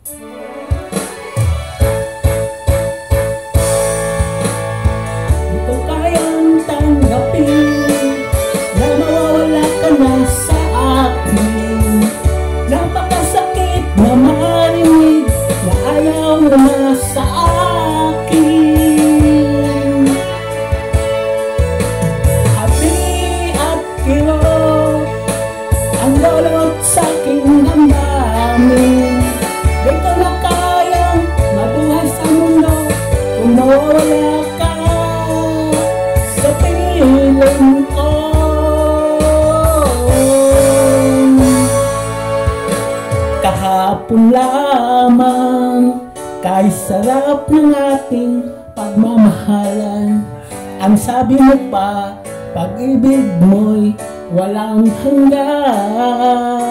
Di ko kayang tanggapin na mawawala ka na sa akin. Napakasakit na marinig na ayaw mo na sa akin. Happy at kirot ang lolot sa aking damdamin. Di ko na kayang mabuhay sa mundo kung mawawala ka sa piling ko. Kahapon lamang kay sarap ng ating pagmamahalan. Ang sabi mo pa, pag-ibig mo'y walang hanggan.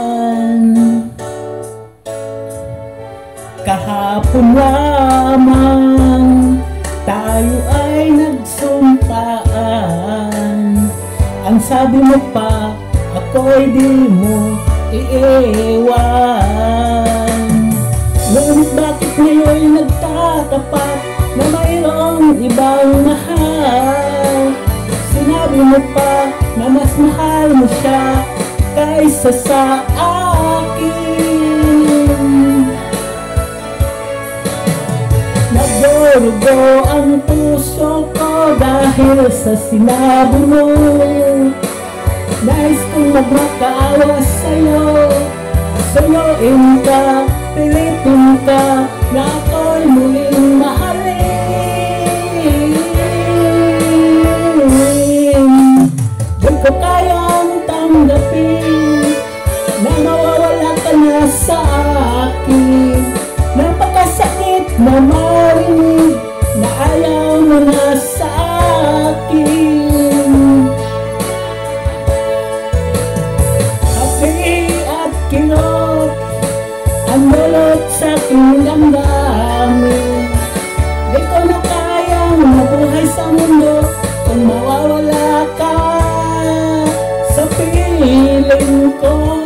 Kahapon lamang tayo ay nagsumpaan. Ang sabi mo pa, ako'y di mo iiwan. Ngunit bakit ngayon nagtatapat na mayroong ibang mahal? Sinabi mo pa na mas mahal mo siya kaysa sa akin. Nagdurugo ang puso ko dahil sa sinabi mo. Nais kong magmakaawa sa'yo, suyuin ka, pilitin ka, na ako'y muling mahalin. Di ko kayang tanggapin na mawawala ka na sa akin. Napakasakit na marinig na ayaw mo na sa akin. Kirot ang lolot sa aking damdamin. Di ko na kayang mabuhay sa mundo kung mawawala ka sa piling ko.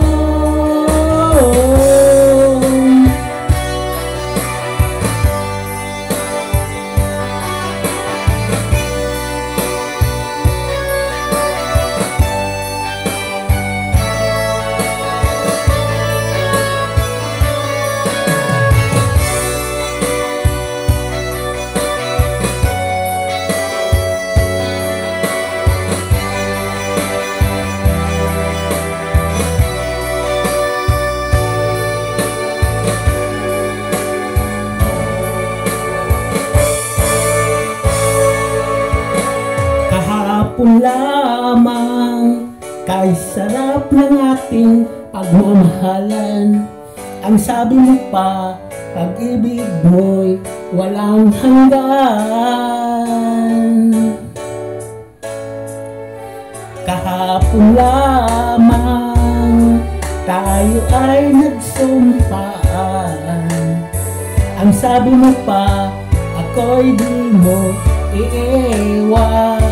Kahapon lamang kay sarap ng ating pagmamahalan. Ang sabi mo pa, pag-ibig mo'y walang hanggan. Kahapon lamang tayo ay nagsumpaan. Ang sabi mo pa, ako'y di mo iiwan.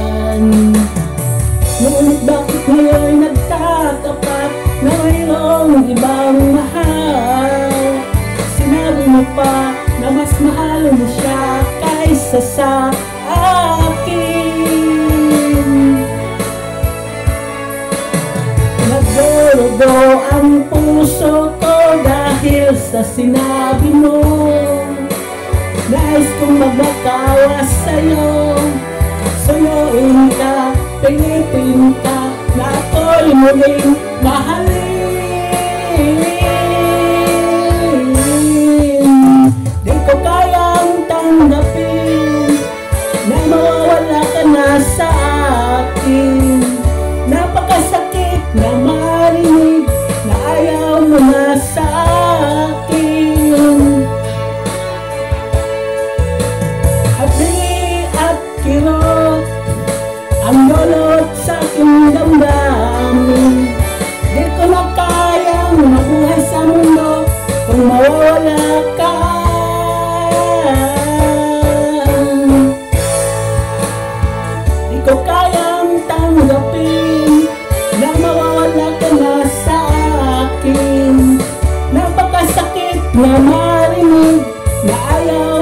Ngunit bakit ngayon nagtatapat na mayroong ibang mahal? Sinabi mo pa na mas mahal mo siya kaysa sa akin. Nagdurugo ang puso ko dahil sa sinabi mo. Nais kong magmakawa sa'yo, suyuin ka, pilitin ka, na ako'y muling mahalin. Di ko kayang tanggapin na mawawala ka na sa akin. Napakasakit na marinig na ayaw mo na sa akin. Happy at kirot ang lolot sa aking damdamin. Di ko na kayang mabuhay sa mundo kung mawawala ka. Di ko kayang tanggapin na mawawala ka na sa akin. Napakasakit na marinig narinig na ayaw